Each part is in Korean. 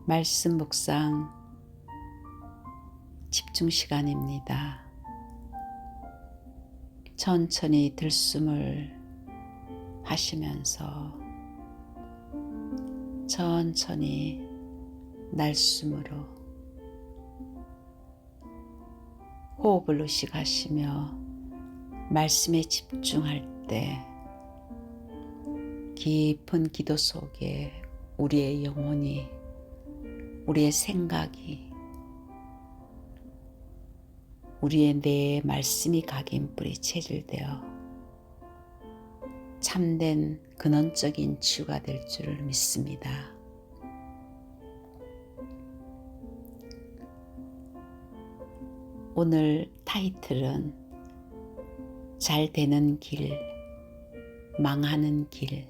말씀 묵상 집중 시간입니다. 천천히 들숨을 하시면서 천천히 날숨으로 호흡을 의식하시며 말씀에 집중할 때 깊은 기도 속에 우리의 영혼이, 우리의 생각이, 우리의 뇌에 말씀이 각인뿔이 체질되어 참된 근원적인 치유가 될 줄을 믿습니다. 오늘 타이틀은 잘 되는 길, 망하는 길,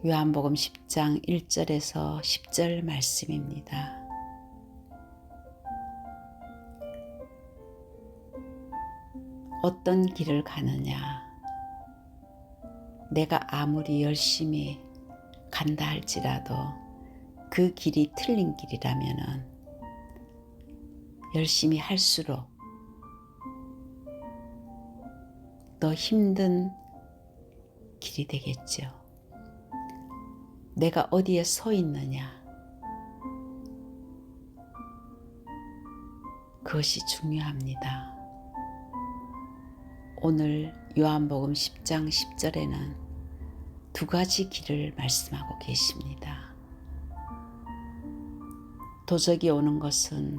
요한복음 10장 1절에서 10절 말씀입니다. 어떤 길을 가느냐? 내가 아무리 열심히 간다 할지라도 그 길이 틀린 길이라면은 열심히 할수록 더 힘든 길이 되겠죠. 내가 어디에 서 있느냐? 그것이 중요합니다. 오늘 요한복음 10장 10절에는 두 가지 길을 말씀하고 계십니다. 도적이 오는 것은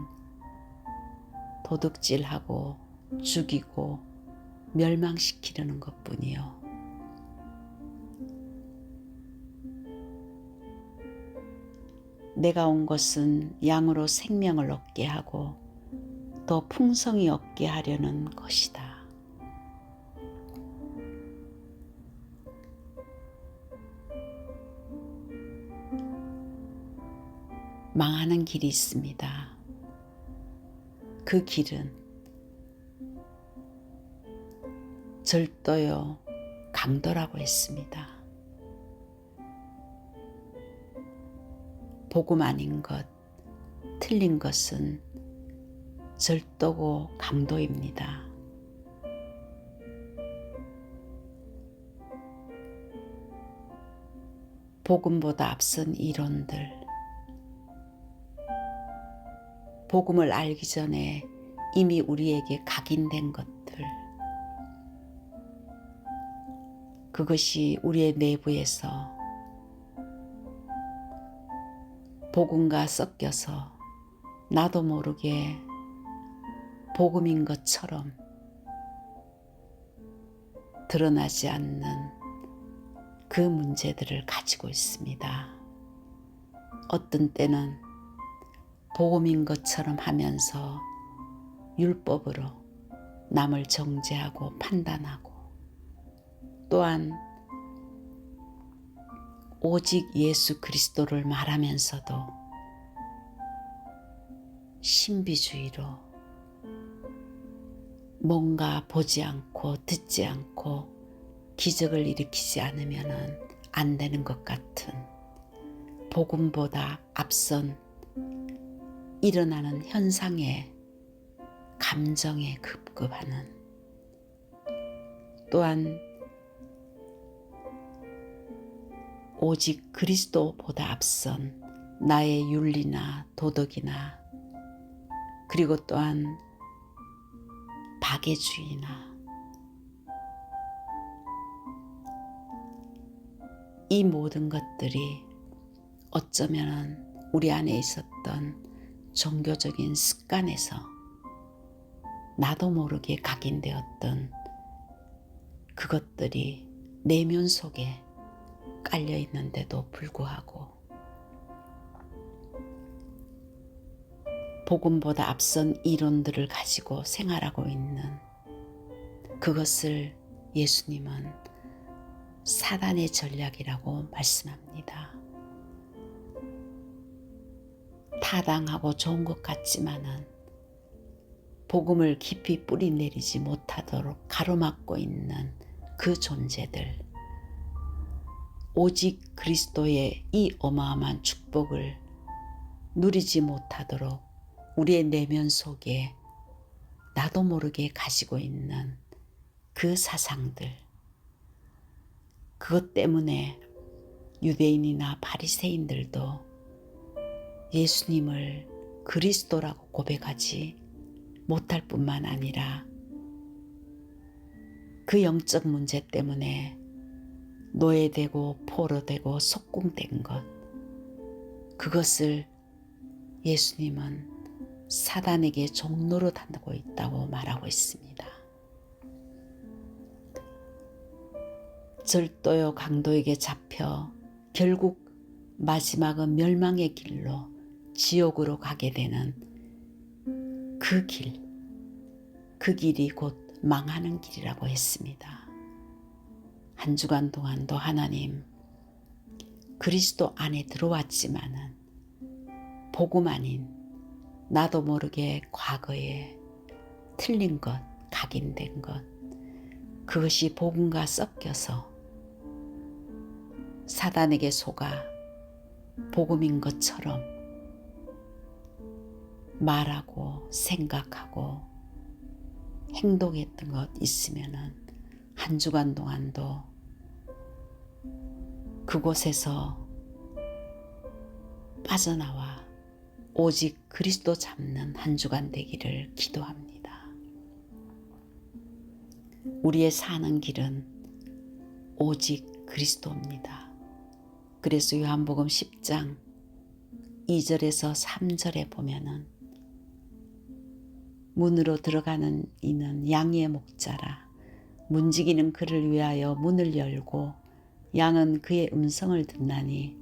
도둑질하고 죽이고 멸망시키려는 것뿐이요. 내가 온 것은 양으로 생명을 얻게 하고 더 풍성히 얻게 하려는 것이다. 망하는 길이 있습니다. 그 길은 절도요, 강도라고 했습니다. 복음 아닌 것, 틀린 것은 절도고 강도입니다. 복음보다 앞선 이론들, 복음을 알기 전에 이미 우리에게 각인된 것들, 그것이 우리의 내부에서 복음과 섞여서 나도 모르게 복음인 것처럼 드러나지 않는 그 문제들을 가지고 있습니다. 어떤 때는 복음인 것처럼 하면서 율법으로 남을 정죄하고 판단하고, 또한 오직 예수 그리스도를 말하면서도 신비주의로 뭔가 보지 않고 듣지 않고 기적을 일으키지 않으면 안 되는 것 같은, 복음보다 앞선 일어나는 현상에 감정에 급급하는, 또한 오직 그리스도보다 앞선 나의 윤리나 도덕이나, 그리고 또한 박애주의나, 이 모든 것들이 어쩌면 우리 안에 있었던 종교적인 습관에서 나도 모르게 각인되었던 그것들이 내면 속에 깔려 있는데도 불구하고 복음보다 앞선 이론들을 가지고 생활하고 있는 그것을 예수님은 사단의 전략이라고 말씀합니다. 타당하고 좋은 것 같지만은 복음을 깊이 뿌리 내리지 못하도록 가로막고 있는 그 존재들, 오직 그리스도의 이 어마어마한 축복을 누리지 못하도록 우리의 내면 속에 나도 모르게 가지고 있는 그 사상들, 그것 때문에 유대인이나 바리새인들도 예수님을 그리스도라고 고백하지 못할 뿐만 아니라 그 영적 문제 때문에 노예되고 포로되고 속궁된 것, 그것을 예수님은 사단에게 종노릇하고 있다고 말하고 있습니다. 절도요 강도에게 잡혀 결국 마지막은 멸망의 길로 지옥으로 가게 되는 그 길이 곧 망하는 길이라고 했습니다. 한 주간 동안도 하나님 그리스도 안에 들어왔지만은 복음 아닌 나도 모르게 과거에 틀린 것, 각인된 것, 그것이 복음과 섞여서 사단에게 속아 복음인 것처럼 말하고 생각하고 행동했던 것 있으면은 한 주간 동안도 그곳에서 빠져나와 오직 그리스도 잡는 한 주간 되기를 기도합니다. 우리의 사는 길은 오직 그리스도입니다. 그래서 요한복음 10장 2절에서 3절에 보면은 문으로 들어가는 이는 양의 목자라. 문지기는 그를 위하여 문을 열고 양은 그의 음성을 듣나니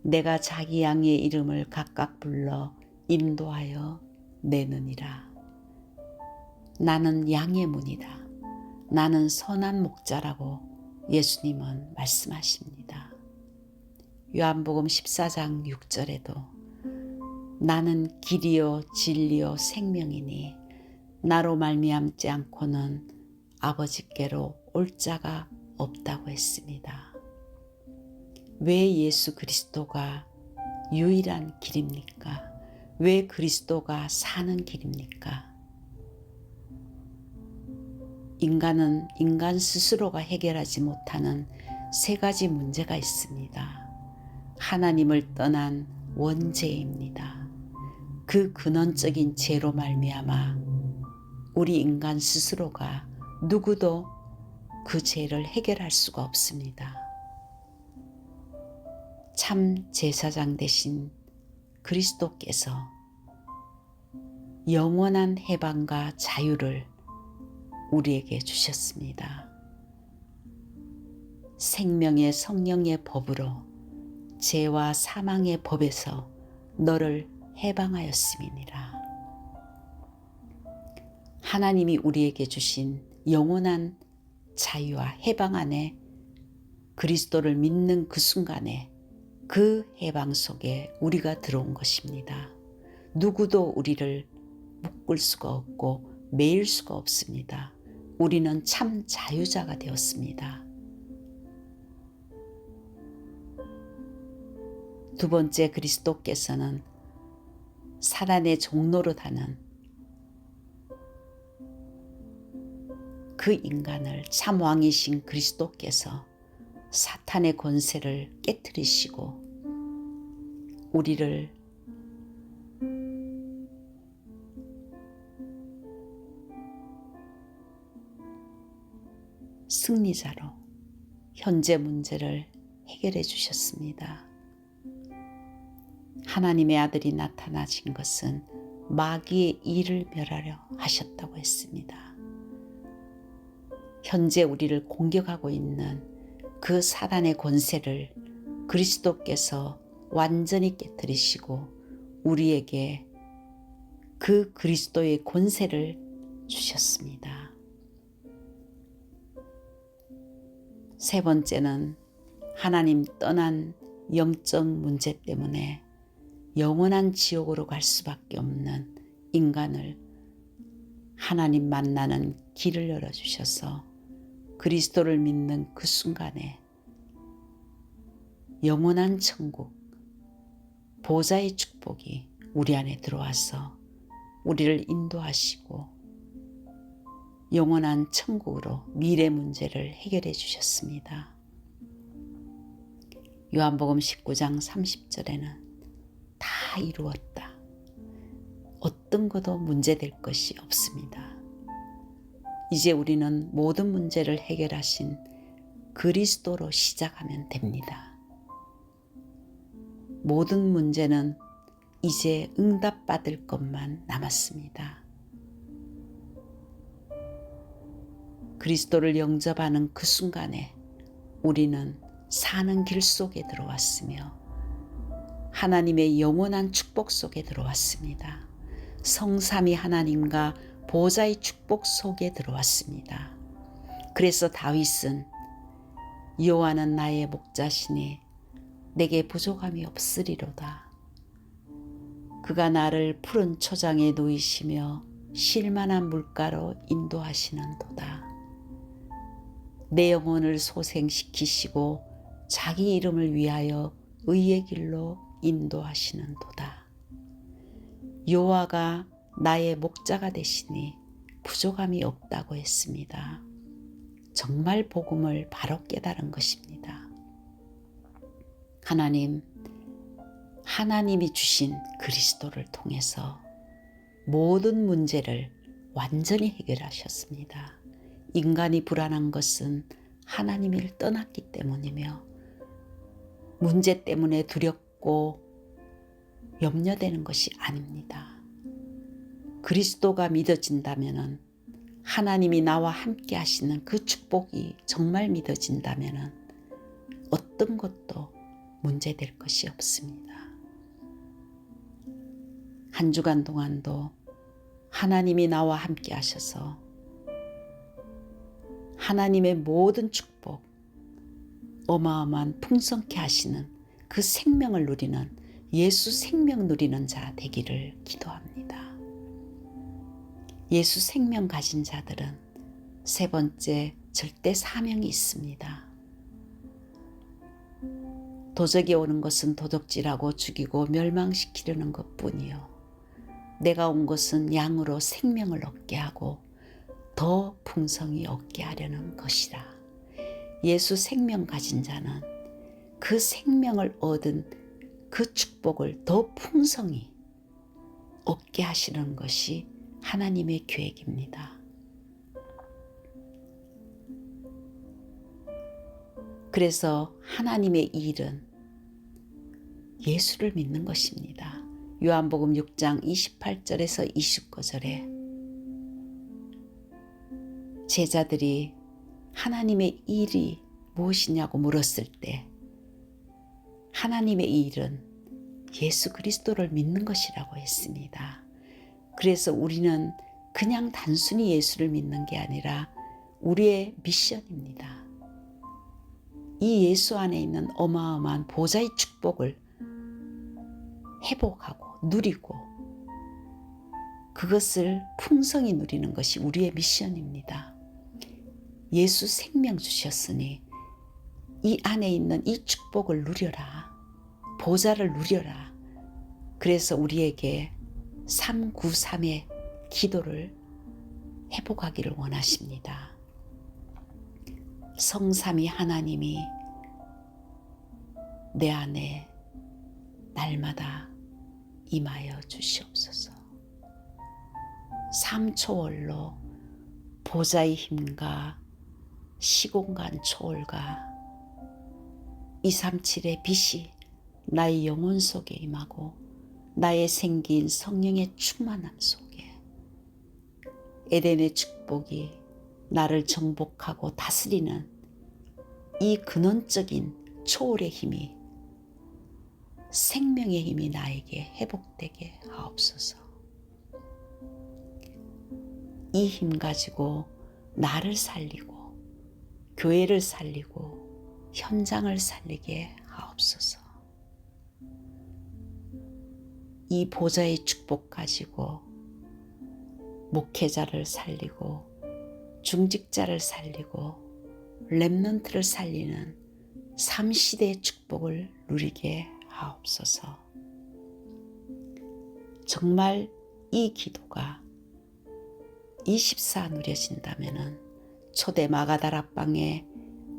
내가 자기 양의 이름을 각각 불러 인도하여 내느니라. 나는 양의 문이다. 나는 선한 목자라고 예수님은 말씀하십니다. 요한복음 14장 6절에도 나는 길이요 진리요 생명이니 나로 말미암지 않고는 아버지께로 올 자가 없다고 했습니다. 왜 예수 그리스도가 유일한 길입니까? 왜 그리스도가 사는 길입니까? 인간은 인간 스스로가 해결하지 못하는 세 가지 문제가 있습니다. 하나님을 떠난 원죄입니다. 그 근원적인 죄로 말미암아 우리 인간 스스로가 누구도 그 죄를 해결할 수가 없습니다. 참 제사장 되신 그리스도께서 영원한 해방과 자유를 우리에게 주셨습니다. 생명의 성령의 법으로 죄와 사망의 법에서 너를 해방하였음이니라. 하나님이 우리에게 주신 영원한 자유와 해방 안에 그리스도를 믿는 그 순간에 그 해방 속에 우리가 들어온 것입니다. 누구도 우리를 묶을 수가 없고 매일 수가 없습니다. 우리는 참 자유자가 되었습니다. 두 번째, 그리스도께서는 사단의 종노릇하는 그 인간을 참 왕이신 그리스도께서 사탄의 권세를 깨뜨리시고 우리를 승리자로 현재 문제를 해결해 주셨습니다. 하나님의 아들이 나타나신 것은 마귀의 일을 멸하려 하셨다고 했습니다. 현재 우리를 공격하고 있는 그 사단의 권세를 그리스도께서 완전히 깨뜨리시고 우리에게 그 그리스도의 권세를 주셨습니다. 세 번째는 하나님 떠난 영적 문제 때문에 영원한 지옥으로 갈 수밖에 없는 인간을 하나님 만나는 길을 열어주셔서 그리스도를 믿는 그 순간에 영원한 천국, 보좌의 축복이 우리 안에 들어와서 우리를 인도하시고 영원한 천국으로 미래 문제를 해결해 주셨습니다. 요한복음 19장 30절에는 다 이루었다. 어떤 것도 문제될 것이 없습니다. 이제 우리는 모든 문제를 해결하신 그리스도로 시작하면 됩니다. 모든 문제는 이제 응답받을 것만 남았습니다. 그리스도를 영접하는 그 순간에 우리는 사는 길 속에 들어왔으며 하나님의 영원한 축복 속에 들어왔습니다. 성삼위 하나님과 보좌의 축복 속에 들어왔습니다. 그래서 다윗은 여호와는 나의 목자시니 내게 부족함이 없으리로다. 그가 나를 푸른 초장에 놓이시며 쉴만한 물가로 인도하시는도다. 내 영혼을 소생시키시고 자기 이름을 위하여 의의 길로 인도하시는도다. 여호와가 나의 목자가 되시니 부족함이 없다고 했습니다. 정말 복음을 바로 깨달은 것입니다. 하나님이 주신 그리스도를 통해서 모든 문제를 완전히 해결하셨습니다. 인간이 불안한 것은 하나님을 떠났기 때문이며 문제 때문에 두렵고 염려되는 것이 아닙니다. 그리스도가 믿어진다면 하나님이 나와 함께 하시는 그 축복이 정말 믿어진다면 어떤 것도 문제될 것이 없습니다. 한 주간 동안도 하나님이 나와 함께 하셔서 하나님의 모든 축복, 어마어마한 풍성케 하시는 그 생명을 누리는 예수 생명 누리는 자 되기를 기도합니다. 예수 생명 가진 자들은 세 번째 절대 사명이 있습니다. 도적이 오는 것은 도둑질하고 죽이고 멸망시키려는 것뿐이요. 내가 온 것은 양으로 생명을 얻게 하고 더 풍성히 얻게 하려는 것이라. 예수 생명 가진 자는 그 생명을 얻은 그 축복을 더 풍성히 얻게 하시는 것이 하나님의 계획입니다. 그래서 하나님의 일은 예수를 믿는 것입니다. 요한복음 6장 28절에서 29절에 제자들이 하나님의 일이 무엇이냐고 물었을 때 하나님의 일은 예수 그리스도를 믿는 것이라고 했습니다. 그래서 우리는 그냥 단순히 예수를 믿는 게 아니라 우리의 미션입니다. 이 예수 안에 있는 어마어마한 보좌의 축복을 회복하고 누리고 그것을 풍성히 누리는 것이 우리의 미션입니다. 예수 생명 주셨으니 이 안에 있는 이 축복을 누려라. 보좌를 누려라. 그래서 우리에게 393의 기도를 회복하기를 원하십니다. 성삼위 하나님이 내 안에 날마다 임하여 주시옵소서. 삼초월로 보좌의 힘과 시공간 초월과 237의 빛이 나의 영혼 속에 임하고 나의 생긴 성령의 충만함 속에 에덴의 축복이 나를 정복하고 다스리는 이 근원적인 초월의 힘이 생명의 힘이 나에게 회복되게 하옵소서. 이 힘 가지고 나를 살리고 교회를 살리고 현장을 살리게 하옵소서. 이 보좌의 축복 가지고 목회자를 살리고 중직자를 살리고 렘넌트를 살리는 삼시대의 축복을 누리게 하옵소서. 정말 이 기도가 24 누려진다면 초대 마가다락방에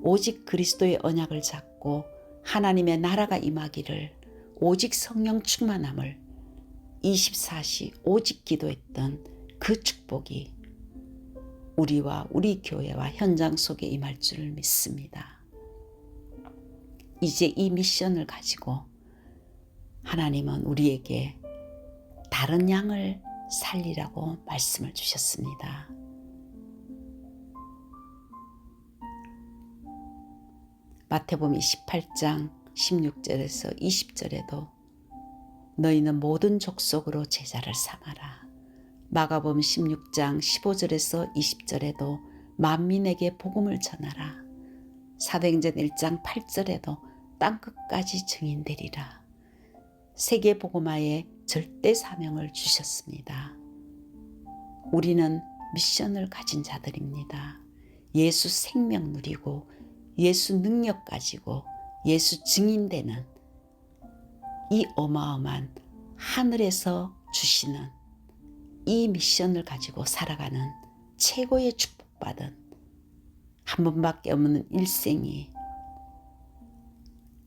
오직 그리스도의 언약을 잡고 하나님의 나라가 임하기를 오직 성령 충만함을 24시 오직 기도했던 그 축복이 우리와 우리 교회와 현장 속에 임할 줄을 믿습니다. 이제 이 미션을 가지고 하나님은 우리에게 다른 양을 살리라고 말씀을 주셨습니다. 마태복음 28장 16절에서 20절에도 너희는 모든 족속으로 제자를 삼아라. 마가복음 16장 15절에서 20절에도 만민에게 복음을 전하라. 사도행전 1장 8절에도 땅끝까지 증인되리라. 세계복음화의 절대 사명을 주셨습니다. 우리는 미션을 가진 자들입니다. 예수 생명 누리고 예수 능력 가지고 예수 증인되는 이 어마어마한 하늘에서 주시는 이 미션을 가지고 살아가는 최고의 축복받은 한 번밖에 없는 일생이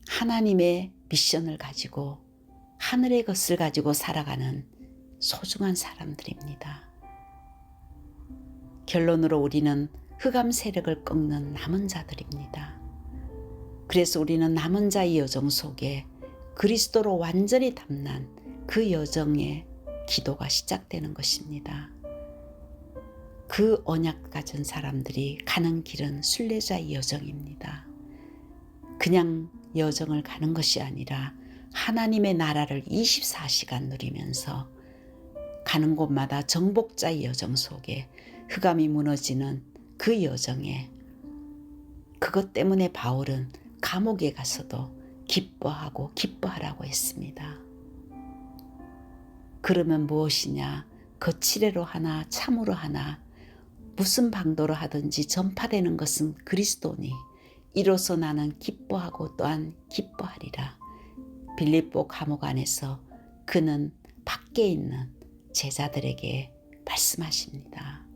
하나님의 미션을 가지고 하늘의 것을 가지고 살아가는 소중한 사람들입니다. 결론으로 우리는 흑암 세력을 꺾는 남은 자들입니다. 그래서 우리는 남은 자의 여정 속에 그리스도로 완전히 담난 그 여정의 기도가 시작되는 것입니다. 그 언약 가진 사람들이 가는 길은 순례자의 여정입니다. 그냥 여정을 가는 것이 아니라 하나님의 나라를 24시간 누리면서 가는 곳마다 정복자의 여정 속에 흑암이 무너지는 그 여정에 그것 때문에 바울은 감옥에 가서도 기뻐하고 기뻐하라고 했습니다. 그러면 무엇이냐? 거칠애로 하나 참으로 하나 무슨 방도로 하든지 전파되는 것은 그리스도니 이로써 나는 기뻐하고 또한 기뻐하리라. 빌립보 감옥 안에서 그는 밖에 있는 제자들에게 말씀하십니다.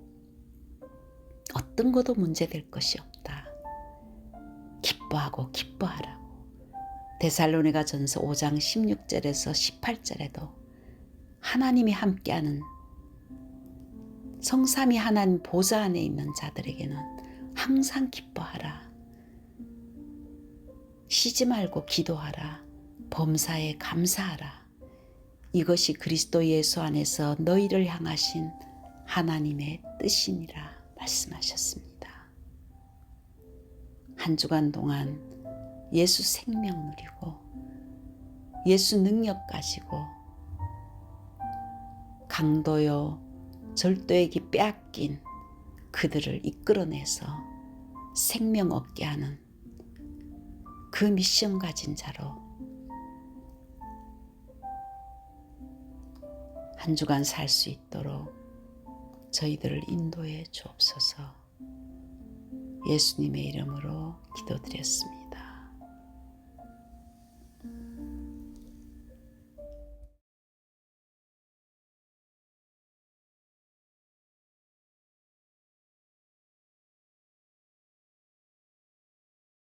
어떤 것도 문제될 것이 없다. 기뻐하고 기뻐하라고. 데살로니가 전서 5장 16절에서 18절에도 하나님이 함께하는 성삼위 하나님 보좌 안에 있는 자들에게는 항상 기뻐하라. 쉬지 말고 기도하라. 범사에 감사하라. 이것이 그리스도 예수 안에서 너희를 향하신 하나님의 뜻이니라 말씀하셨습니다. 한 주간 동안 예수 생명 누리고 예수 능력 가지고 강도요 절도에게 빼앗긴 그들을 이끌어내서 생명 얻게 하는 그 미션 가진 자로 한 주간 살 수 있도록 저희들을 인도해 주옵소서. 예수님의 이름으로 기도드렸습니다.